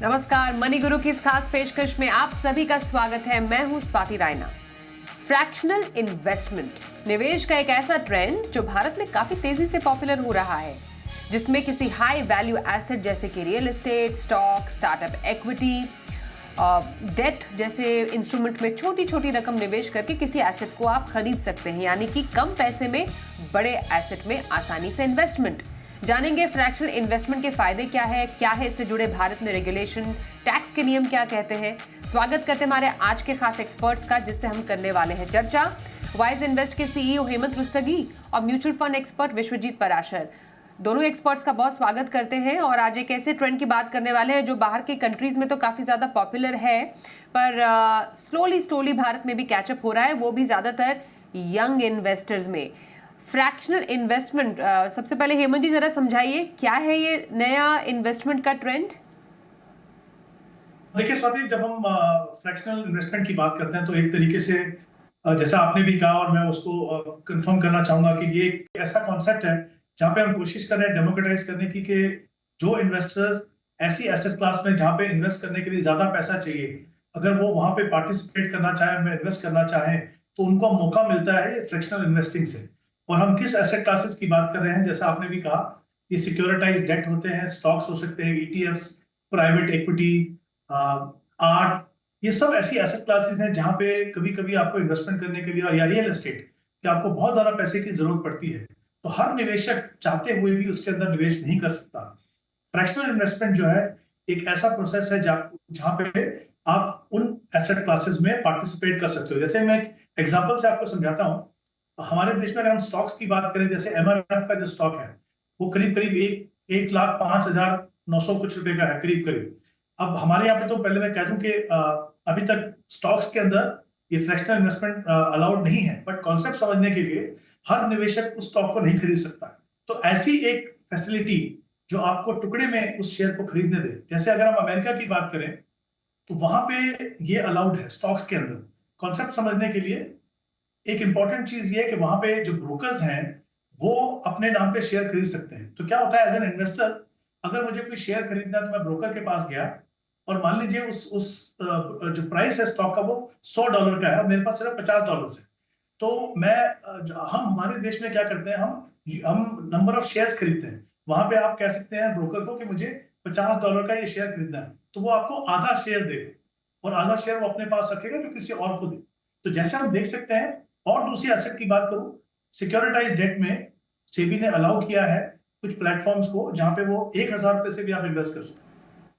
नमस्कार, मनी गुरु की इस खास पेशकश में आप सभी का स्वागत है। मैं हूं स्वाति रायना। फ्रैक्शनल इन्वेस्टमेंट निवेश का एक ऐसा ट्रेंड जो भारत में काफी तेजी से पॉपुलर हो रहा है, जिसमें किसी हाई वैल्यू एसेट जैसे कि real estate, stock, startup equity, debt जैसे इंस्ट्रूमेंट में छोटी छोटी रकम निवेश करके किसी एसेट को आप खरीद सकते हैं, यानी कि कम पैसे में बड़े एसेट में आसानी से इन्वेस्टमेंट। जानेंगे फ्रैक्शनल इन्वेस्टमेंट के फायदे क्या है इससे जुड़े भारत में रेगुलेशन, टैक्स के नियम क्या कहते हैं। स्वागत करते हैं हमारे आज के खास एक्सपर्ट्स का, जिससे हम करने वाले हैं चर्चा। वाइज इन्वेस्ट के सीईओ हेमंत रुस्तगी और mutual fund expert Vishwajeet Parashar, दोनों एक्सपर्ट्स का बहुत स्वागत करते हैं। और आज एक ऐसे ट्रेंड की बात करने वाले हैं जो बाहर के कंट्रीज में तो काफी ज्यादा पॉपुलर है, पर स्लोली भारत में भी कैचअप हो रहा है, वो भी ज्यादातर यंग इन्वेस्टर्स में। फ्रैक्शनल इन्वेस्टमेंट, सबसे पहले हेमंत जी जरा समझाइए क्या है ये नया इन्वेस्टमेंट का ट्रेंड। देखिए स्वाति, जब हम फ्रैक्शनल इन्वेस्टमेंट की बात करते हैं तो एक तरीके से जैसा आपने भी कहा और मैं उसको कंफर्म करना चाहूंगा कि ये एक ऐसा कॉन्सेप्ट है जहां पे हम कोशिश कर रहे हैं डेमोक्रेटाइज करने की कि जो इन्वेस्टर्स ऐसी एसेट क्लास में जहां पे इन्वेस्ट करने के लिए ज्यादा पैसा चाहिए, अगर वो वहां पे पार्टिसिपेट करना चाहें, उनमें इन्वेस्ट करना चाहें, तो उनको मौका मिलता है फ्रैक्शनल इन्वेस्टिंग से। और हम किस एसेट क्लासेस की बात कर रहे हैं, जैसा आपने भी कहा, ये सिक्योरिटाइज डेट होते हैं, स्टॉक्स हो सकते हैं, ईटीएफ्स, प्राइवेट इक्विटी, आर्ट, ये सब ऐसी एसेट क्लासेस हैं जहां पे कभी कभी आपको इन्वेस्टमेंट करने के लिए, या रियल एस्टेट कि आपको बहुत ज्यादा पैसे की जरूरत पड़ती है, तो हर निवेशक चाहते हुए भी उसके अंदर निवेश नहीं कर सकता। फ्रैक्शनल इन्वेस्टमेंट जो है एक ऐसा प्रोसेस है जहां पे आप उन एसेट क्लासेस में पार्टिसिपेट कर सकते हो। जैसे मैं एक एग्जांपल से आपको समझाता हूं। हमारे देश में अगर हम स्टॉक्स की बात करें, जैसे एमआरएफ का जो स्टॉक है वो करीब करीब 1,05,900 कुछ रुपए का है, करीब करीब। अब हमारे यहाँ पे तो पहले मैं कह दूं कि अभी तक स्टॉक्स के अंदर ये फ्रैक्शनल इन्वेस्टमेंट अलाउड नहीं है, बट कॉन्सेप्ट समझने के लिए हर निवेशक उस स्टॉक को नहीं खरीद सकता। तो ऐसी एक फैसिलिटी जो आपको टुकड़े में उस शेयर को खरीदने दे, जैसे अगर हम अमेरिका की बात करें तो वहां पे ये अलाउड है स्टॉक्स के अंदर। कॉन्सेप्ट समझने के लिए एक इंपॉर्टेंट चीज ये है कि वहां पे जो ब्रोकर्स हैं वो अपने नाम पे शेयर खरीद सकते हैं। तो क्या होता है, एज एन इन्वेस्टर अगर मुझे कोई शेयर खरीदना है तो मैं ब्रोकर के पास गया और मान लीजिए उस जो प्राइस है स्टॉक का वो $100 का है और मेरे पास सिर्फ $50 है। तो हम हमारे देश में क्या करते हैं, हम नंबर ऑफ शेयर्स खरीदते हैं। वहां पे आप कह सकते हैं ब्रोकर को कि मुझे $50 का ये शेयर खरीदना है, तो वो आपको आधा शेयर देगा और आधा शेयर वो अपने पास रखेगा जो किसी और को दे। तो जैसे हम देख सकते हैं, और दूसरी एसेट की बात करूं, सिक्योरिटाइज डेट में सेबी ने अलाउ किया है कुछ प्लेटफॉर्म्स को जहां पे वो $1,000 से भी आप इन्वेस्ट कर सकते हैं।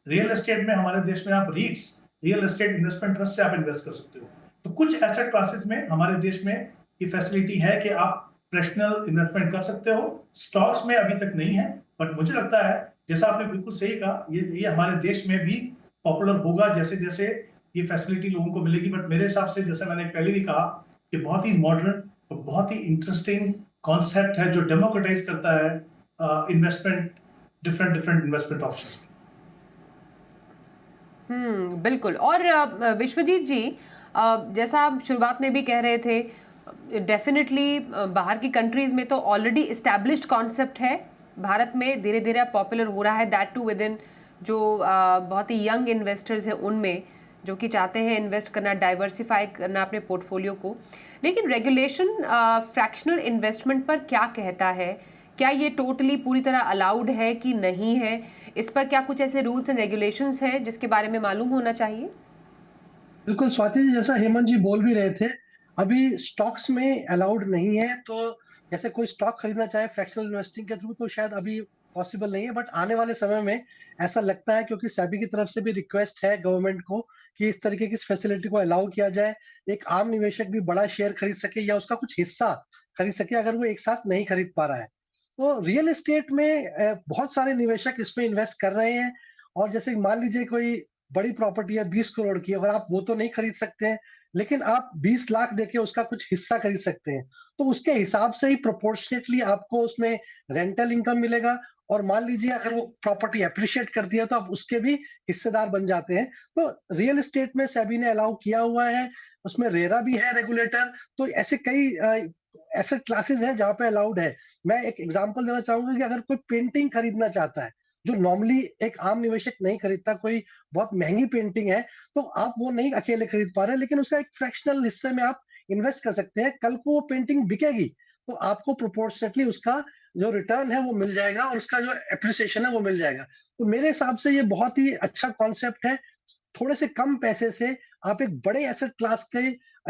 रियल एस्टेट में हमारे देश में आप रीट्स, रियल एस्टेट इन्वेस्टमेंट ट्रस्ट से आप इन्वेस्ट कर सकते हो। तो कुछ एसेट क्लासेस में हमारे देश में ये फैसिलिटी है कि आप फ्रैक्शनल इन्वेस्टमेंट कर सकते हो। स्टॉक्स में अभी तक नहीं है, बट मुझे लगता है जैसा आपने बिल्कुल सही कहा, ये हमारे देश में भी पॉपुलर होगा जैसे जैसे ये फैसिलिटी लोगों को मिलेगी। बट मेरे हिसाब से, जैसे मैंने पहले भी कहा, कि बहुत ही मॉडर्न और बहुत ही इंटरेस्टिंग कॉन्सेप्ट है जो डेमोक्रेटाइज करता है investment, different different investment options. बिल्कुल। और विश्वजीत जी, जैसा आप शुरुआत में भी कह रहे थे, डेफिनेटली बाहर की कंट्रीज में तो ऑलरेडी इस्टेब्लिश्ड कॉन्सेप्ट है, भारत में धीरे धीरे पॉपुलर हो रहा है, दैट टू विद इन जो बहुत ही यंग इन्वेस्टर्स हैं उनमें, जो कि चाहते हैं इन्वेस्ट करना, डाइवर्सिफाई करना अपने पोर्टफोलियो को। लेकिन रेगुलेशन फ्रैक्शनल इन्वेस्टमेंट पर क्या कहता है? क्या ये टोटली पूरी तरह अलाउड है कि नहीं है? इस पर क्या कुछ ऐसे रूल्स एंड रेगुलेशंस हैं जिसके बारे में मालूम होना चाहिए? बिल्कुल स्वाति जी, जैसा हेमंत जी बोल भी रहे थे, अभी स्टॉक्स में अलाउड नहीं है। तो जैसे कोई स्टॉक खरीदना चाहे फ्रैक्शनल इन्वेस्टिंग के थ्रू तो शायद अभी पॉसिबल नहीं है, बट आने वाले समय में ऐसा लगता है, क्योंकि सेबी की तरफ से भी रिक्वेस्ट है गवर्नमेंट को कि इस तरीके की फैसिलिटी को अलाउ किया जाए। एक आम निवेशक भी बड़ा शेयर खरीद सके या उसका कुछ हिस्सा खरीद सके अगर वो एक साथ नहीं खरीद पा रहा है। तो रियल एस्टेट में बहुत सारे निवेशक इसमें इन्वेस्ट कर रहे हैं। और जैसे मान लीजिए कोई बड़ी प्रॉपर्टी है 20 करोड़ की, अगर आप वो तो नहीं खरीद सकते हैं, लेकिन आप 20 लाख देके उसका कुछ हिस्सा खरीद सकते हैं। तो उसके हिसाब से ही प्रोपोर्शनेटली आपको उसमें रेंटल इनकम मिलेगा। और मान लीजिए अगर वो प्रॉपर्टी एप्रिशिएट करती है तो आप उसके भी हिस्सेदार बन जाते हैं। तो रियल एस्टेट में सेबी ने अलाउ किया हुआ है, उसमें रेरा भी है रेगुलेटर। तो ऐसे कई एसेट क्लासेस हैं जहाँ पे अलाउड है। मैं एक एग्जांपल देना चाहूंगा कि अगर कोई पेंटिंग खरीदना चाहता है जो नॉर्मली एक आम निवेशक नहीं खरीदता, कोई बहुत महँगी पेंटिंग है, तो आप वो नहीं अकेले खरीद पा रहे हैं, लेकिन उसका एक फ्रैक्शनल हिस्से में आप इन्वेस्ट कर सकते हैं। कल को वो पेंटिंग बिकेगी, तो आपको प्रोपोर्शनेटली उसका जो रिटर्न है वो मिल जाएगा और उसका जो एप्रिसिएशन है वो मिल जाएगा। तो मेरे हिसाब से ये बहुत ही अच्छा कॉन्सेप्ट है। थोड़े से कम पैसे से आप एक बड़े एसेट क्लास के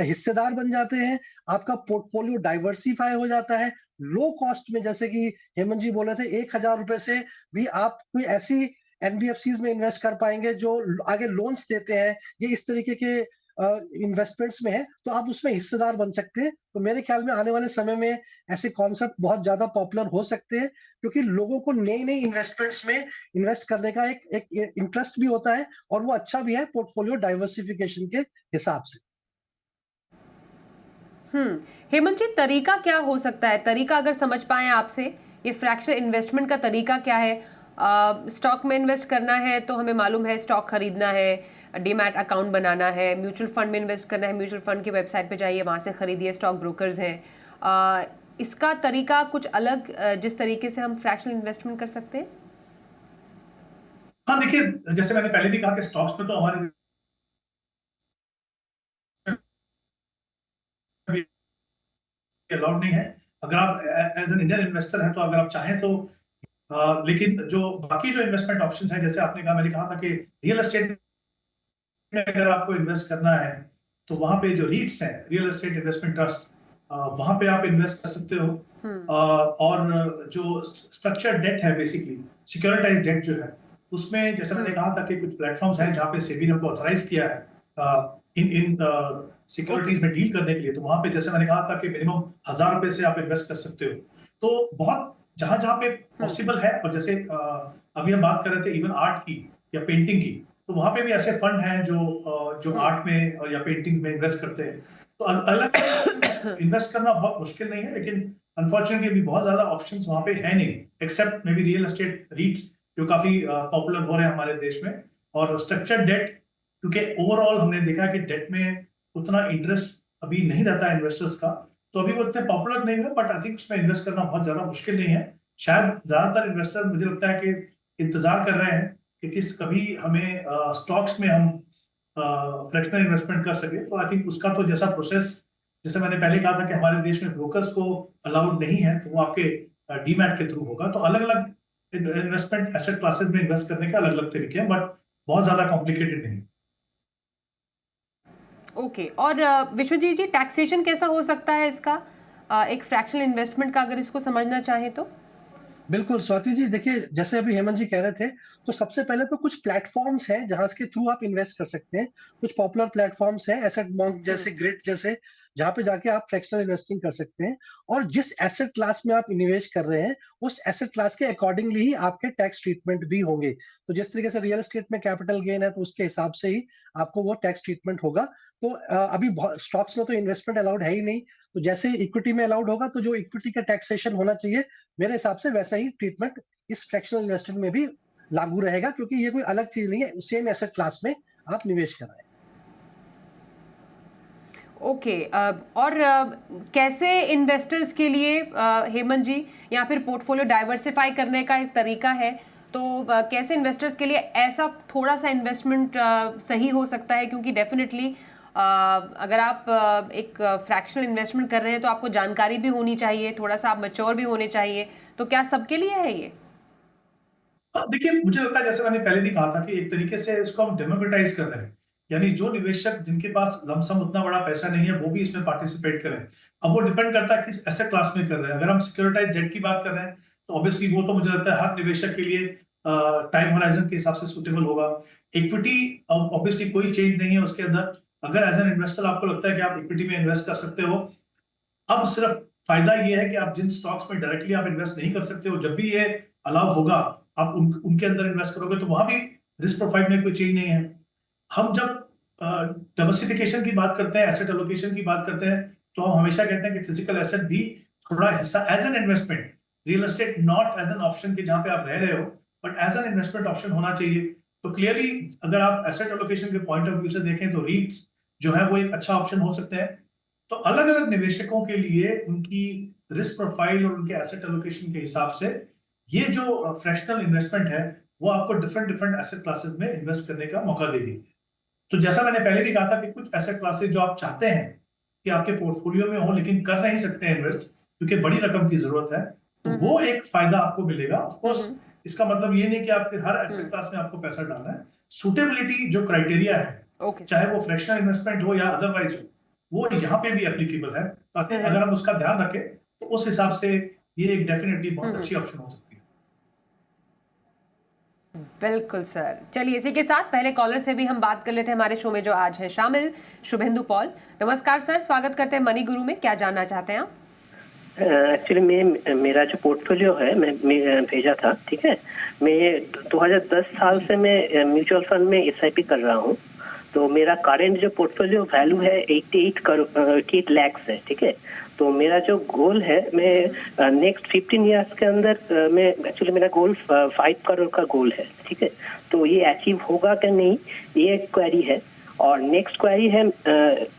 हिस्सेदार बन जाते हैं, आपका पोर्टफोलियो डाइवर्सिफाई हो जाता है। लो कॉस्ट में, जैसे कि हेमंत जी बोल रहे थे, ₹1000 से भी आप कोई ऐसी एनबीएफसीज़ में इन्वेस्ट कर पाएँगे जो आगे लोन्स देते हैं। ये इस तरीके के इन्वेस्टमेंट्स में है, तो आप उसमें हिस्सेदार बन सकते हैं। तो मेरे ख्याल में आने वाले समय में ऐसे कॉन्सेप्ट बहुत ज़्यादा पॉपुलर हो सकते हैं, क्योंकि लोगों को नई-नई इन्वेस्टमेंट्स में इन्वेस्ट करने का एक एक इंटरेस्ट भी होता है और वो अच्छा भी है पोर्टफोलियो डाइवर्सिफिकेशन के हिसाब से। हेमंत जी, तरीका क्या हो सकता है? तरीका अगर समझ पाएँ आपसे, ये फ्रैक्शनल इन्वेस्टमेंट का तरीका क्या है? स्टॉक में इन्वेस्ट करना है तो हमें मालूम है स्टॉक खरीदना है, डीमैट अकाउंट बनाना है, म्यूचुअल फंड में इन्वेस्ट करना है, म्यूचुअल फंड की वेबसाइट पे जाइए, वहाँ से खरीदिए, स्टॉक ब्रोकर्स हैं। इसका तरीका कुछ अलग, जिस तरीके से हम फ्रैक्शनल इन्वेस्टमेंट कर सकते हैं? हाँ, देखिए, जैसे मैंने पहले भी कहा कि स्टॉक्स में तो हमारे अलाउड नहीं है। अगर आप एज एन इंडियन इन्वेस्टर हैं तो अगर आप चाहें तो लेकिन जो बाकी जो इन्वेस्टमेंट ऑप्शंस हैं, जैसे आपने कहा, मैंने कहा था कि रियल एस्टेट में अगर आपको इन्वेस्ट करना है तो वहां पे जो रीट्स हैं, रियल एस्टेट इन्वेस्टमेंट ट्रस्ट, वहां पे आप इन्वेस्ट कर सकते हो। और जो स्ट्रक्चर्ड डेट है, बेसिकली सिक्योरिटाइज डेट जो है, उसमें जैसे मैंने कहा था कि कुछ प्लेटफॉर्म्स हैं जहाँ पे सेबी ने को ऑथराइज किया है इन इन सिक्योरिटीज में डील करने के लिए। तो वहां पे जैसे मैंने कहा था कि मिनिमम ₹1000 से आप इन्वेस्ट कर सकते हो। तो बहुत जहां जहां पे पॉसिबल है, और जैसे अभी हम बात कर रहे थे इवन आर्ट की या पेंटिंग की, तो वहां पे भी ऐसे फंड हैं जो आर्ट में और या पेंटिंग में इन्वेस्ट करते हैं। तो अलग इन्वेस्ट करना बहुत मुश्किल नहीं है, लेकिन अनफॉर्चुनेटली अभी बहुत ज्यादा ऑप्शंस वहां पे है नहीं, except may be real estate REITs जो काफी पॉपुलर हो रहे हैं हमारे देश में। और स्ट्रक्चर्ड डेट, क्योंकि ओवरऑल हमने देखा कि डेट में उतना इंटरेस्ट अभी नहीं रहता है इन्वेस्टर्स का, तो अभी वो इतने पॉपुलर नहीं है। बट आई थिंक उसमें इन्वेस्ट करना बहुत ज्यादा मुश्किल नहीं है। शायद ज्यादातर इन्वेस्टर, मुझे लगता है कि इंतजार कर रहे हैं कि किस कभी हमें स्टॉक्स में हम फ्रैक्शनल इन्वेस्टमेंट कर सके। तो आई थिंक उसका तो जैसा प्रोसेस, जैसे मैंने पहले कहा था कि हमारे देश में ब्रोकर्स को अलाउड नहीं है, तो वो आपके डीमैट के थ्रू होगा। तो अलग अलग इन्वेस्टमेंट एसेट क्लासेस में इन्वेस्ट करने के अलग अलग तरीके हैं, बट बहुत ज्यादा कॉम्प्लिकेटेड नहीं। ओके। और विश्वजीत जी, टैक्सेशन कैसा हो सकता है इसका, एक फ्रैक्शनल इन्वेस्टमेंट का, अगर इसको समझना चाहें तो? बिल्कुल, स्वाति जी, देखिए, जैसे अभी हेमंत जी कह रहे थे, तो सबसे पहले तो कुछ प्लेटफ़ॉर्म्स हैं जहाँ इसके थ्रू आप इन्वेस्ट कर सकते हैं। कुछ पॉपुलर प्लेटफ़ॉर्म्स हैं, एसेट मॉन्क जैसे, ग्रिड जैसे, जहाँ पे जाके आप फ्रैक्शनल इन्वेस्टिंग कर सकते हैं और जिस एसेट क्लास में आप निवेश कर रहे हैं, उस एसेट क्लास के अकॉर्डिंगली ही आपके टैक्स ट्रीटमेंट भी होंगे। तो जिस तरीके से रियल एस्टेट में कैपिटल गेन है, तो उसके हिसाब से ही आपको वो टैक्स ट्रीटमेंट होगा। तो अभी बहुत स्टॉक्स में तो इन्वेस्टमेंट अलाउड है ही नहीं, तो जैसे इक्विटी में अलाउड होगा, तो जो इक्विटी का टैक्सेशन होना चाहिए, मेरे हिसाब से वैसा ही ट्रीटमेंट इस फ्रैक्शनल इन्वेस्टमेंट में भी लागू रहेगा, क्योंकि ये कोई अलग चीज नहीं है, सेम एसेट क्लास में आप निवेश कर रहे हैं। ओके। और कैसे इन्वेस्टर्स के लिए, हेमंत जी, या फिर पोर्टफोलियो डाइवर्सिफाई करने का एक तरीका है, तो कैसे इन्वेस्टर्स के लिए ऐसा थोड़ा सा इन्वेस्टमेंट सही हो सकता है? क्योंकि डेफिनेटली अगर आप एक फ्रैक्शनल इन्वेस्टमेंट कर रहे हैं तो आपको जानकारी भी होनी चाहिए, थोड़ा सा आप मैच्योर भी होने चाहिए। तो क्या सबके लिए है ये? देखिए, मुझे लगता है जैसे मैंने पहले भी कहा था कि एक तरीके से इसको हम डेमोक्रेटाइज कर रहे हैं, यानी जो निवेशक जिनके पास लमसम उतना बड़ा पैसा नहीं है, वो भी इसमें पार्टिसिपेट करें। अब वो डिपेंड करता है किस एसेट क्लास में कर रहे हैं। अगर हम सिक्योरिटाइज डेट की बात कर रहे हैं, तो ऑब्वियसली वो तो मुझे लगता है हर निवेशक के लिए टाइम होराइजन के हिसाब से सुटेबल होगा। इक्विटी, ऑब्वियसली कोई चेंज नहीं है उसके अंदर। अगर एज एन इन्वेस्टर आपको लगता है कि आप इक्विटी में इन्वेस्ट कर सकते हो, अब सिर्फ फायदा ये है कि आप जिन स्टॉक्स में डायरेक्टली आप इन्वेस्ट नहीं कर सकते हो, जब भी ये अलाउ होगा, आप उनके अंदर इन्वेस्ट करोगे, तो वहां भी रिस्क प्रोफाइल में कोई चेंज नहीं है। हम जब डाइवर्सिफिकेशन की बात करते हैं, एसेट एलोकेशन की बात करते हैं, तो हम हमेशा कहते हैं कि फिजिकल एसेट भी थोड़ा हिस्सा as an investment, real estate not as an option के जहां पे आप रह रहे हो, but as an investment option होना चाहिए। तो क्लियरली अगर आप एसेट एलोकेशन के पॉइंट ऑफ व्यू से देखें, तो रीट्स जो है वो एक अच्छा ऑप्शन हो सकते हैं। तो अलग अलग निवेशकों के लिए उनकी रिस्क प्रोफाइल और उनके एसेट एलोकेशन के हिसाब से ये जो फ्रैक्शनल इन्वेस्टमेंट है, वो आपको डिफरेंट डिफरेंट एसेट क्लासेस में इन्वेस्ट करने का मौका देगी। तो जैसा मैंने पहले भी कहा था कि कुछ एसेट क्लासेस जो आप चाहते हैं कि आपके पोर्टफोलियो में हो लेकिन कर नहीं सकते हैं इन्वेस्ट क्योंकि बड़ी रकम की जरूरत है, तो वो एक फायदा आपको मिलेगा। ऑफ कोर्स इसका मतलब ये नहीं कि आपके हर एसेट क्लास में आपको पैसा डालना है। सुटेबिलिटी जो क्राइटेरिया है, चाहे वो फ्रैक्शनल इन्वेस्टमेंट हो या अदरवाइज हो, वो यहाँ पे भी एप्लीकेबल है। ताकि अगर हम उसका ध्यान रखें तो उस हिसाब से ये एक डेफिनेटली बहुत अच्छी ऑप्शन हो सकती है। बिल्कुल सर। चलिए इसी के साथ पहले कॉलर से भी हम बात कर लेते हैं हमारे शो में जो आज है शामिल, शुभेंदु पॉल। नमस्कार सर, स्वागत करते हैं मनी गुरु में। क्या जानना चाहते हैं आप? एक्चुअली मेरा जो पोर्टफोलियो है मैं भेजा था, ठीक है। मैं 2010 साल से मैं म्यूचुअल फंड में एसआईपी कर रहा हूँ। तो मेरा करंट जो पोर्टफोलियो वैल्यू है 88 लाख है, ठीक है। तो मेरा जो गोल है, मैं नेक्स्ट 15 इयर्स के अंदर मैं एक्चुअली मेरा गोल 5 करोड़ का गोल है, ठीक है। तो ये अचीव होगा कि नहीं, ये एक क्वेरी है। और नेक्स्ट क्वेरी है,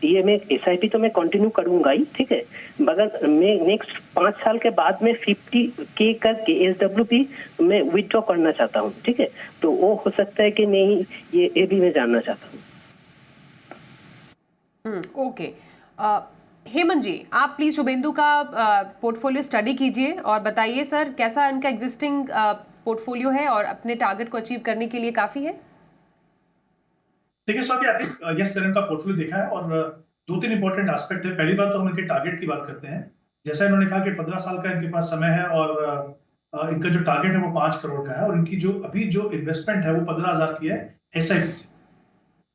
ये मैं एसआईपी तो मैं कंटिन्यू करूंगा ही, ठीक है, मगर मैं नेक्स्ट 5 साल के बाद में 50K करके एसडब्ल्यूपी मैं विथड्रॉ करना चाहता हूँ, ठीक है। तो वो हो सकता है कि नहीं, ये भी मैं जानना चाहता हूँ। ओके। हेमंत जी, आप प्लीज शुभेंदु का पोर्टफोलियो स्टडी कीजिए और बताइए सर कैसा इनका एग्जिस्टिंग पोर्टफोलियो है और अपने टारगेट को अचीव करने के लिए काफी है। देखिए स्वाति, आई थिंक यस मैंने इनका पोर्टफोलियो देखा है और 2-3 इंपॉर्टेंट एस्पेक्ट है। पहली बात तो हम इनके टारगेट की बात करते हैं। जैसा इन्होंने कहा कि 15 साल का इनके पास समय है और इनका जो टारगेट है वो 5 करोड़ का है और इनकी जो अभी जो इन्वेस्टमेंट है वो 15,000 की है एसआईपी से।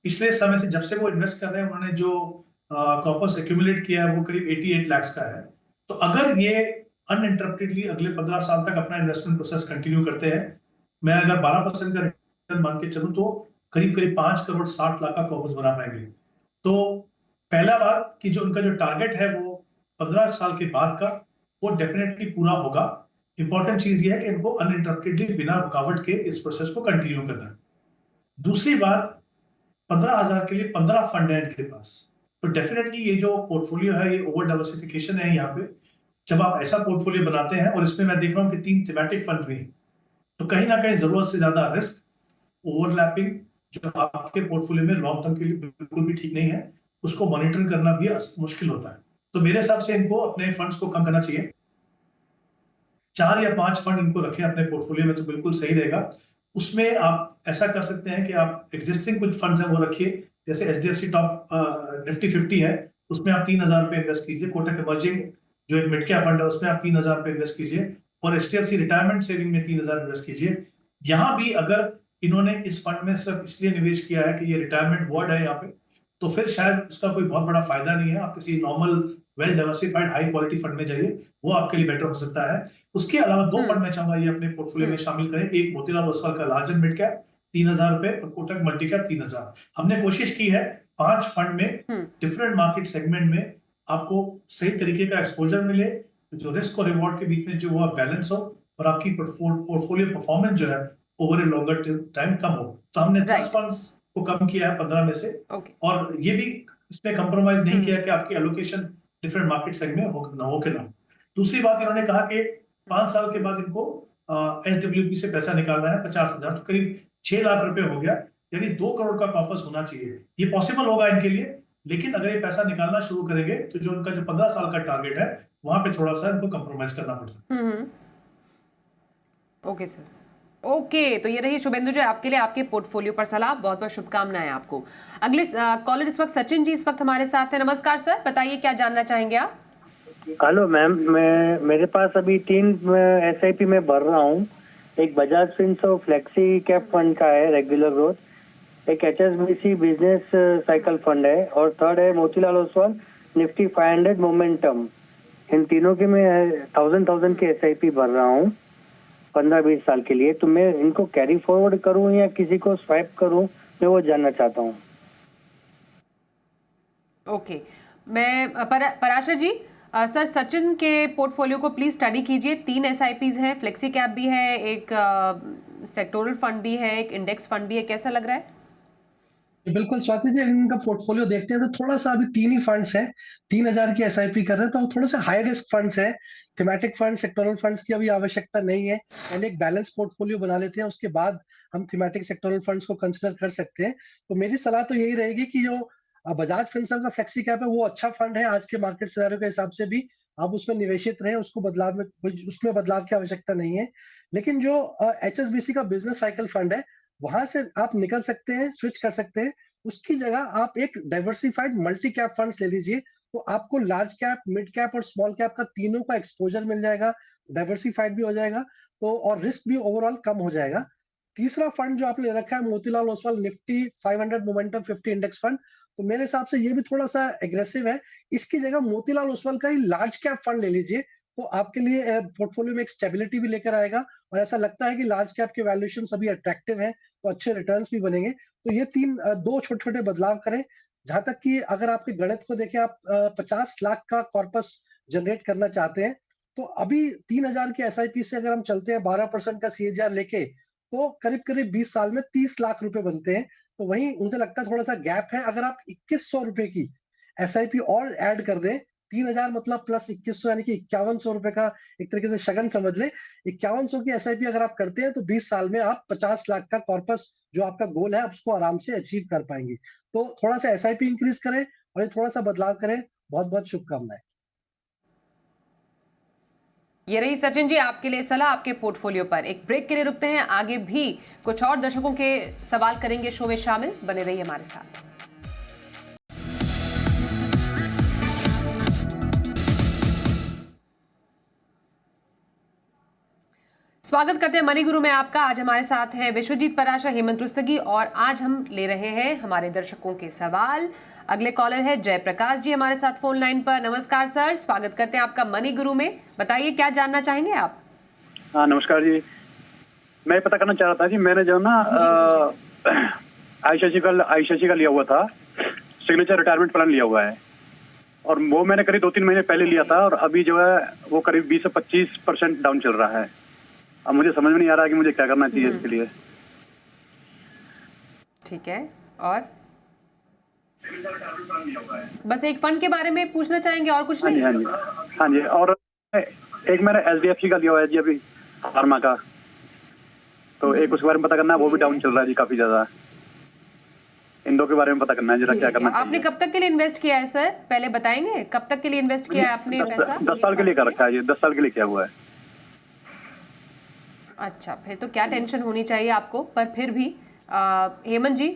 पिछले समय से जब से वो इन्वेस्ट कर रहे हैं उन्होंने जो कॉर्पस एक्यूमुलेट किया है वो करीब 88 लाख का है। तो अगर ये अनइंटरप्टेडली अगले 15 साल तक अपना इन्वेस्टमेंट प्रोसेस कंटिन्यू करते हैं, मैं अगर 12% का रिटर्न मान के चलूं तो करीब करीब 5 करोड़ 60 लाख का कॉर्पस बना पाएंगे। तो पहला बात कि जो उनका जो टारगेट है वो 15 साल के बाद का, वो डेफिनेटली पूरा होगा। इंपॉर्टेंट चीज ये है कि इनको अनइंटरप्टेडली बिना रुकावट के इस प्रोसेस को कंटिन्यू करना है। दूसरी बात, 15,000 के लिए 15 फंड है इनके पास। तो डेफिनेटली ये जो पोर्टफोलियो है ये ओवर डाइवर्सिफिकेशन है। यहाँ पे जब आप ऐसा पोर्टफोलियो बनाते हैं और इसमें मैं देख रहा हूँ कि 3 थीमेटिक फंड भी हैं, तो कहीं ना कहीं जरूरत से ज्यादा रिस्क ओवरलैपिंग जो आपके पोर्टफोलियो में लॉन्ग टर्म के लिए बिल्कुल भी ठीक नहीं है, उसको मॉनिटर करना भी मुश्किल होता है। तो मेरे हिसाब से इनको अपने फंड्स को कम करना चाहिए। 4 या 5 फंड इनको रखें अपने पोर्टफोलियो में तो बिल्कुल सही रहेगा। उसमें आप ऐसा कर सकते हैं कि आप एग्जिस्टिंग कुछ फंड्स हैं वो रखिए, जैसे एचडीएफसी टॉप निफ्टी 50 है, उसमें आप 3,000 रुपए इन्वेस्ट कीजिए। कोटक इमर्जिंग जो एक मिड कैप फंड है उसमें आप 3,000 रुपए इन्वेस्ट कीजिए और एचडीएफसी रिटायरमेंट सेविंग में 3,000 इन्वेस्ट कीजिए। यहाँ भी अगर इन्होंने इस फंड में सिर्फ इसलिए निवेश किया है कि ये रिटायरमेंट वर्ड है यहाँ पे, तो फिर शायद उसका कोई बहुत बड़ा फायदा नहीं है। आप किसी normal well diversified high quality fund में जाइए, वो आपके लिए बेटर हो सकता है। उसके अलावा 2 फंड मैं चाहूंगा ये अपने पोर्टफोलियो में शामिल करें। एक मोतीलाल ओसवाल का लार्ज एंड मिड कैप 3,000 रुपए और कोटक मल्टी कैप 3,000। हमने कोशिश की है 5 फंड में डिफरेंट मार्केट सेगमेंट में आपको सही तरीके का एक्सपोजर मिले, जो रिस्क और रिवॉर्ड के बीच में जो वो बैलेंस हो और आपकी पोर्टफोलियो परफॉर्मेंस जो है ओवर ए लॉन्गर टाइम कम हो। तो हमने 10 फंड्स को कम किया है 15 में से, और ये भी इसमें कंप्रोमाइज नहीं किया कि आपकी एलोकेशन डिफरेंट मार्केट सेगमेंट हो के ना। दूसरी बात, इन्होंने कहा कि 5 साल के बाद इनको एसडब्ल्यूपी से पैसा निकालना है 50,000, तो करीब 6 लाख रुपए हो गया, यानी 2 करोड़ का कॉर्पस होना चाहिए। ये पॉसिबल होगा इनके लिए, लेकिन अगर ये पैसा निकालना शुरू करेंगे तो जो उनका जो 15 साल का टारगेट है वहां पे थोड़ा सा इनको कंप्रोमाइज करना पड़ सकता है। Okay sir, okay. तो ये रही शुभेंदु जी आपके लिए आपके पोर्टफोलियो पर सलाह। बहुत बहुत शुभकामनाएं आपको। अगले कॉलर इस वक्त सचिन जी इस वक्त हमारे साथ हैं। नमस्कार सर, बताइए क्या जानना चाहेंगे आप? हेलो मैम, मेरे पास अभी 3 एसआईपी में भर रहा हूँ। एक बजाज फिनसो फ्लेक्सी कैप फंड का है रेगुलर ग्रोथ, एक एचएसबीसी बिजनेस साइकिल फंड है, और थर्ड है मोतीलाल ओसवाल निफ्टी 500 मोमेंटम। इन तीनों के मैं 1000 के एसआईपी भर रहा हूँ 15-20 साल के लिए। तो मैं इनको कैरी फॉरवर्ड करूँ या किसी को स्वाइप करूँ, मैं वो जानना चाहता हूँ। ओके, मैं पराशर जी, सर सचिन के पोर्टफोलियो को प्लीज स्टडी कीजिए। 3 एसआईपीज हैं, फ्लेक्सी कैप भी है, एक सेक्टोरल फंड भी है, एक इंडेक्स फंड भी है। कैसा लग रहा है? बिल्कुल स्वाति जी, इनका पोर्टफोलियो देखते हैं तो थोड़ा सा अभी 3 ही फंड्स हैं, 3000 की एसआईपी कर रहे हैं, तो थोड़ा सा हाई रिस्क फंड्स हैं। थीमेटिक फंड, सेक्टोरल फंड्स की अभी आवश्यकता नहीं है। पहले एक बैलेंस पोर्टफोलियो बना लेते हैं, उसके बाद हम थीमेटिक सेक्टोरल फंड्स को कंसिडर कर सकते हैं। तो मेरी सलाह तो यही रहेगी कि जो बजाज फिनसर्व का फ्लेक्सी कैप है वो अच्छा फंड है, आज के मार्केट सिनेरियो के हिसाब से भी आप उसमें निवेशित रहें, उसको बदलाव में उसमें बदलाव की आवश्यकता नहीं है। लेकिन जो एचएसबीसी का बिजनेस साइकिल फंड है, वहां से आप निकल सकते हैं, स्विच कर सकते हैं। उसकी जगह आप एक डाइवर्सिफाइड मल्टी कैप फंड्स ले लीजिए, तो आपको लार्ज कैप, मिड कैप और स्मॉल कैप का तीनों का एक्सपोजर मिल जाएगा, डाइवर्सिफाइड भी हो जाएगा, तो और रिस्क भी ओवरऑल कम हो जाएगा। तीसरा फंड जो आपने रखा है Motilal Oswal Nifty 500 momentum 50 index fund, तो मेरे हिसाब से ये भी थोड़ा सा एग्रेसिव है। इसकी जगह मोतीलाल ओसवाल का ही लार्ज कैप फंड ले लीजिए, तो आपके लिए पोर्टफोलियो में एक स्टेबिलिटी भी लेकर आएगा, और ऐसा लगता है कि लार्ज कैप के वैल्यूएशन अभी अट्रैक्टिव है, तो अच्छे रिटर्न्स भी बनेंगे। तो ये दो छोटे-छोटे बदलाव करें। जहाँ तक कि अगर आपके गणित को देखें, आप 50 लाख का कॉर्पस जनरेट करना चाहते हैं, तो अभी 3000 की एसआईपी से अगर हम चलते हैं 12% का सीएजीआर लेके, तो करीब-करीब 20 साल में 30 लाख रुपए बनते हैं। तो वहीं मुझे लगता है थोड़ा-सा गैप है। अगर आप 2100 रुपए की एसआईपी और ऐड कर दें, 3000 मतलब प्लस 2100 यानी कि 5100 रुपए का एक तरीके से शगन समझ लें। 5100 की एसआईपी अगर आप करते हैं, तो 20 साल में आप 50 लाख का कॉर्पस जो आपका गोल है, आप उसको आराम से अचीव कर पाएंगे। तो थोड़ा सा एसआईपी इंक्रीज करें और ये थोड़ा सा बदलाव करें। बहुत बहुत शुभकामनाएं। ये रही सचिन जी आपके लिए सलाह आपके पोर्टफोलियो पर। एक ब्रेक के लिए रुकते हैं, आगे भी कुछ और दर्शकों के सवाल करेंगे शो में शामिल, बने रहिए हमारे साथ। स्वागत करते हैं मनी गुरु में आपका। आज हमारे साथ हैं विश्वजीत पराशर, हेमंत रुस्तगी, और आज हम ले रहे हैं हमारे दर्शकों के सवाल। अगले कॉलर है जयप्रकाश जी हमारे साथ फोन लाइन पर। नमस्कार सर, स्वागत करते हैं आपका मनी गुरु में। बताइए क्या जानना चाहेंगे आप? हाँ नमस्कार जी, मैं पता करना चाह रहा था कि मैंने जो ना आईसीआईसीआई का लिया हुआ था, सिग्नेचर रिटायरमेंट प्लान लिया हुआ है, और वो मैंने करीब 2-3 महीने पहले लिया था, और अभी जो है वो करीब 20 से 25% डाउन चल रहा है। अब मुझे समझ में नहीं आ रहा कि मुझे क्या करना चाहिए इसके लिए। ठीक है, और बस एक फंड के बारे में पूछना चाहेंगे और कुछ नहीं? हाँ जी, हाँ जी, और एक मैंने एचडीएफसी का लिया हुआ है जी, अभी फार्मा का, तो एक उसके बारे में पता करना है, वो भी डाउन चल रहा है जी काफी ज्यादा। इन दो के बारे में पता करना है जरा, क्या करना चाहिए। आपने कब तक के लिए इन्वेस्ट किया है सर, पहले बताएंगे कब तक के लिए इन्वेस्ट किया है आपने पैसा? 10 साल के लिए कर रखा है जी, 10 साल के लिए किया हुआ है। अच्छा, फिर तो क्या टेंशन होनी चाहिए आपको, पर फिर भी हेमंत जी,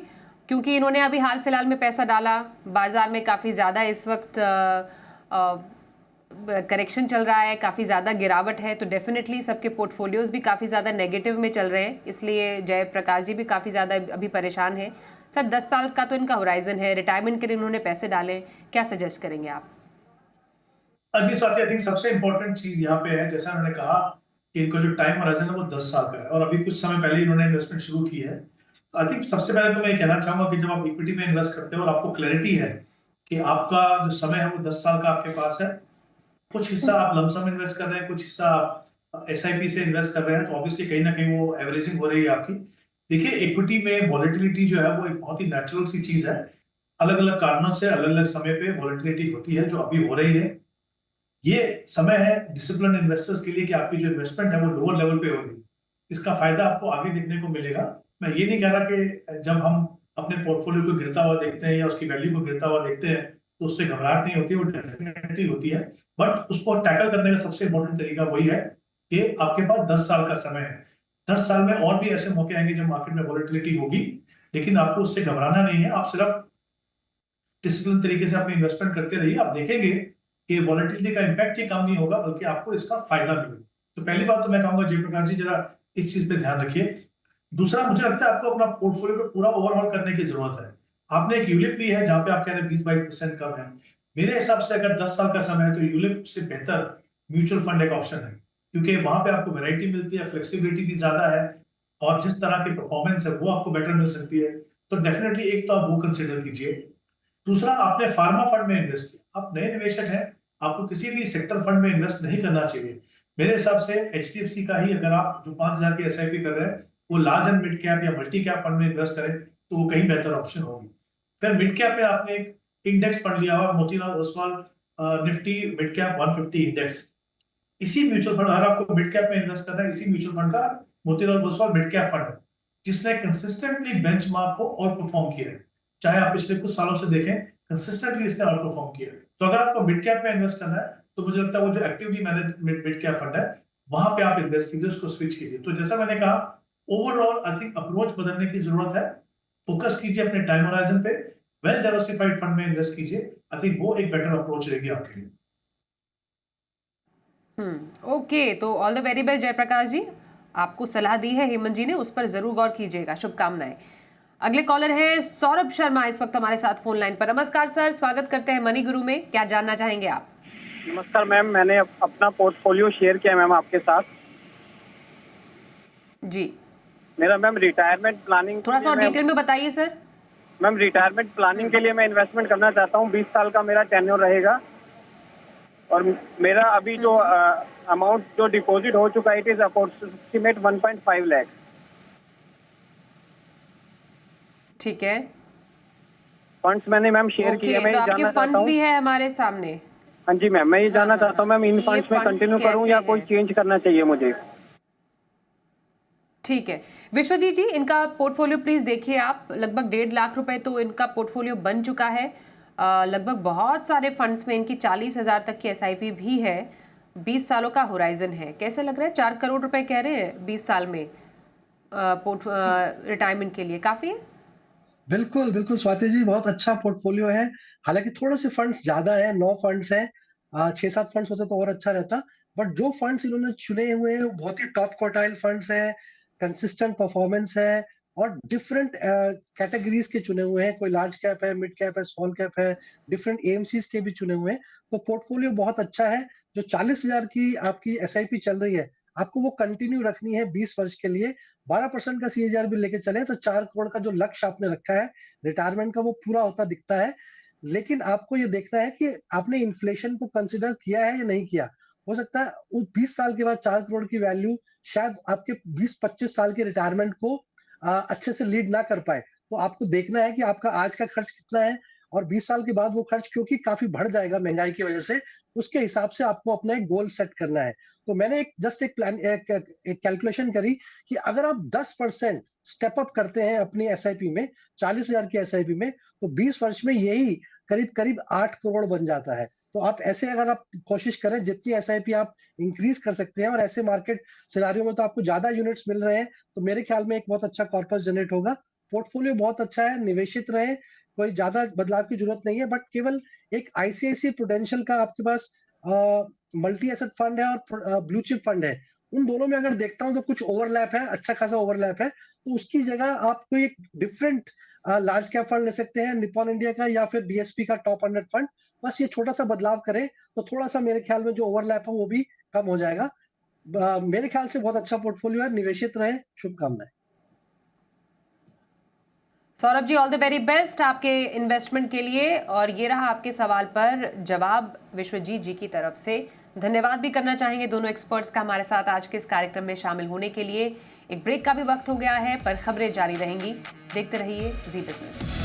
क्योंकि इन्होंने अभी हाल फिलहाल में पैसा डाला, बाजार में काफ़ी ज़्यादा इस वक्त करेक्शन चल रहा है, काफ़ी ज़्यादा गिरावट है, तो डेफिनेटली सबके पोर्टफोलियोज भी काफ़ी ज़्यादा नेगेटिव में चल रहे हैं, इसलिए जयप्रकाश जी भी काफ़ी ज़्यादा अभी परेशान हैं। सर 10 साल का तो इनका होराइजन है, रिटायरमेंट के लिए इन्होंने पैसे डाले, क्या सजेस्ट करेंगे आप? जी स्वाति, आई थिंक सबसे इंपॉर्टेंट चीज यहाँ पे है, जैसा उन्होंने कहा कि इनका जो टाइम होराइजन है वो 10 साल का है, और अभी कुछ समय पहले इन्होंने इन्वेस्टमेंट शुरू की है। आई थिंक सबसे पहले तो मैं कहना चाहूंगा कि जब आप इक्विटी में इन्वेस्ट करते हो और आपको क्लैरिटी है कि आपका जो समय है वो 10 साल का आपके पास है, कुछ हिस्सा आप लमसम इन्वेस्ट कर रहे हैं, कुछ हिस्सा आप एसआईपी से इन्वेस्ट कर रहे हैं, तो ऑब्वियसली कहीं ना कहीं वो एवरेजिंग हो रही है आपकी। देखिए, इक्विटी में वॉलेटिलिटी जो है वो एक बहुत ही नेचुरल सी चीज है। अलग अलग कारणों से अलग अलग समय पे वॉलेटिलिटी होती है, जो अभी हो रही है। ये समय है डिसिप्लिन इन्वेस्टर्स के लिए कि आपकी जो इन्वेस्टमेंट है वो लोअर लेवल पे होगी। इसका फायदा आपको आगे देखने को मिलेगा। मैं ये नहीं कह रहा कि जब हम अपने पोर्टफोलियो को गिरता हुआ देखते हैं या उसकी वैल्यू को गिरता हुआ देखते हैं तो उससे घबराहट नहीं होती, वो डेफिनेटली होती है, बट उसको टैकल करने का सबसे इंपॉर्टेंट तरीका वही है कि आपके पास 10 साल का समय है। 10 साल में और भी ऐसे मौके आएंगे जब मार्केट में वॉलेटिलिटी होगी, लेकिन आपको उससे घबराना नहीं है। आप सिर्फ डिसिप्लिन तरीके से अपनी इन्वेस्टमेंट करते रहिए, आप देखेंगे कि वॉलेटिलिटी का इंपैक्ट ही कम नहीं होगा, बल्कि आपको इसका फायदा मिलेगा। तो पहली बात तो मैं कहूंगा जयप्रकाश जी, जरा इस चीज पे ध्यान रखिए। दूसरा, मुझे लगता है आपको अपना पोर्टफोलियो को पूरा ओवरऑल करने की जरूरत है। आपने एक यूलिप ली है जहां पे आप कह रहे हैं 20-22% कम है। मेरे हिसाब से अगर 10 साल का समय है तो यूलिप से बेहतर म्यूचुअल फंड एक ऑप्शन है, क्योंकि वहां पे आपको वैरायटी मिलती है, फ्लेक्सिबिलिटी भी ज्यादा है, और जिस तरह की परफॉर्मेंस है वो आपको बेटर मिल सकती है। तो डेफिनेटली एक तो आप वो कंसिडर कीजिए। दूसरा, आपने फार्मा फंड में इन्वेस्ट किया, आप नए निवेशक हैं, आपको किसी भी सेक्टर फंड में इन्वेस्ट नहीं करना चाहिए। मेरे हिसाब से एचडीएफसी का ही, अगर आप जो 5000 की एसआईपी कर रहे हैं वो लार्ज एंड मिड कैप या मल्टी कैप फंड में इन्वेस्ट करें तो वो कहीं बेहतर ऑप्शन होगी। फिर मिड कैप में आपने एक इंडेक्स फंड लिया हुआ Motilal Oswal Nifty mid cap 150 index. इसी म्यूचुअल फंड, अगर आपको मिड कैप में इन्वेस्ट करना है, इसी म्यूचुअल फंड का Motilal Oswal mid cap fund है, जिसने कंसिस्टेंटली बेंचमार्क को और परफॉर्म किया है। चाहे आप पिछले कुछ सालों से देखें, कंसिस्टेंटली इसने और परफॉर्म किया है। तो अगर आपको मिड कैप में इन्वेस्ट करना है तो मुझे लगता है वो जो actively manage mid cap fund है वहां पे आप इन्वेस्ट कीजिए, उसको स्विच कीजिए। तो जैसा मैंने कहा, ओवरऑल आई थिंक अप्रोच बदलने की जरूरत है। फोकस कीजिए अपने टाइम होराइजन पे, वेल डाइवर्सिफाइड फंड में इन्वेस्ट कीजिए। आई थिंक वो एक बेटर अप्रोच रहेगी आपके लिए। ओके, तो all the very best Jaiprakash ji. आपको सलाह दी है हेमंत जी ने, उस पर जरूर गौर कीजिएगा। शुभकामनाएं। अगले कॉलर हैं सौरभ शर्मा, इस वक्त हमारे साथ फोन लाइन पर। नमस्कार सर, स्वागत करते हैं मनी गुरु में। क्या जानना चाहेंगे आप? नमस्कार मैम, मैंने अपना पोर्टफोलियो शेयर किया मैम आपके साथ जी। मेरा मैम रिटायरमेंट प्लानिंग, थोड़ा सा डिटेल में बताइए सर। मैम रिटायरमेंट प्लानिंग के लिए मैं इन्वेस्टमेंट करना चाहता हूँ। 20 साल का मेरा टेन्योर रहेगा और मेरा अभी जो अमाउंट जो डिपॉजिट हो चुका है, इट इज अप्रोक्सीमेट 1.5 लाख। ठीक है, फंड्स मैंने मैम शेयर किए। मैं तो ये आपके जानना चाहता फंड्स हूँ। भी है हमारे सामने। हाँ जी मैम, मैं ये जानना चाहता हूँ मैम, इन कि ये फंड्स में funds कंटिन्यू करूँ कैसे या हैं? कोई चेंज करना चाहिए मुझे? ठीक है विश्वजीत जी, इनका पोर्टफोलियो प्लीज देखिए आप। लगभग 1.5 लाख रुपए तो इनका पोर्टफोलियो बन चुका है। लगभग बहुत सारे फंड्स में इनकी 40,000 तक की एसआईपी भी है। 20 सालों का होराइजन है। कैसे लग रहा है? 4 करोड़ रुपए कह रहे हैं 20 साल में रिटायरमेंट के लिए, काफी है? बिल्कुल, बिल्कुल स्वाति जी, बहुत अच्छा पोर्टफोलियो है। हालाँकि थोड़े से फंड्स ज़्यादा हैं, 9 फंड्स हैं। 6-7 फंड्स होते तो और अच्छा रहता। बट जो फंड्स इन्होंने चुने हुए हैं, वो बहुत ही टॉप क्वार्टाइल फंड्स हैं, कंसिस्टेंट परफॉर्मेंस है और डिफरेंट कैटेगरीज़ के चुने हुए हैं। कोई लार्ज कैप है, मिड कैप है, स्मॉल कैप है, डिफरेंट एएमसीज़ के भी चुने हुए हैं। तो पोर्टफोलियो बहुत अच्छा है। जो 40,000 की आपकी एसआईपी चल रही है, आपको वो कंटिन्यू रखनी है 20 वर्ष के लिए। 12% का सीएजीआर भी लेके चले तो 4 करोड़ का जो लक्ष्य आपने रखा है रिटायरमेंट का, वो पूरा होता दिखता है। लेकिन आपको ये देखना है कि आपने इन्फ्लेशन को कंसिडर किया है या नहीं किया। हो सकता है वो 20 साल के बाद 4 करोड़ की वैल्यू शायद आपके 20-25 साल के रिटायरमेंट को अच्छे से लीड ना कर पाए। तो आपको देखना है कि आपका आज का खर्च कितना है और 20 साल के बाद वो खर्च क्योंकि काफ़ी बढ़ जाएगा महँगाई की वज़ह से, उसके हिसाब से आपको अपना एक गोल सेट करना है। तो मैंने एक कैलकुलेशन करी कि अगर आप 10% स्टेप अप करते हैं अपनी एसआईपी में, 40,000 की एसआईपी में, तो 20 वर्ष में यही करीब-करीब 8 करोड़ बन जाता है। तो आप ऐसे अगर आप कोशिश करें, जितनी एसआईपी आप इंक्रीज कर सकते हैं और ऐसे मार्केट सिनेरियो में तो आपको ज़्यादा यूनिट्स मिल रहे हैं, तो मेरे ख्याल में एक बहुत अच्छा कॉर्पस जनरेट होगा। पोर्टफोलियो बहुत अच्छा है, निवेशित रहें, कोई ज़्यादा बदलाव की ज़रूरत नहीं है, बट केवल एक आईसीआईसीआई प्रूडेंशियल का आपके पास मल्टी एसेट फंड है और ब्लू चिप फंड है। उन दोनों में अगर देखता हूँ तो कुछ ओवरलैप है, अच्छा खासा ओवरलैप है। तो उसकी जगह आप कोई एक डिफरेंट लार्ज कैप फंड ले सकते हैं, निप्पॉन इंडिया का या फिर बीएसपी का टॉप 100 फंड। बस ये छोटा-सा बदलाव करें, तो थोड़ा-सा मेरे ख्याल में जो ओवरलैप है वो भी कम हो जाएगा। मेरे ख्याल से बहुत अच्छा पोर्टफोलियो है, निवेशित रहें, शुभकामनाएँ। Saurabh ji, all the very best आपके इन्वेस्टमेंट के लिए। और ये रहा आपके सवाल पर जवाब विश्वजीत जी की तरफ से। धन्यवाद भी करना चाहेंगे दोनों एक्सपर्ट्स का हमारे साथ आज के इस कार्यक्रम में शामिल होने के लिए। एक ब्रेक का भी वक्त हो गया है, पर खबरें जारी रहेंगी। देखते रहिए जी बिजनेस।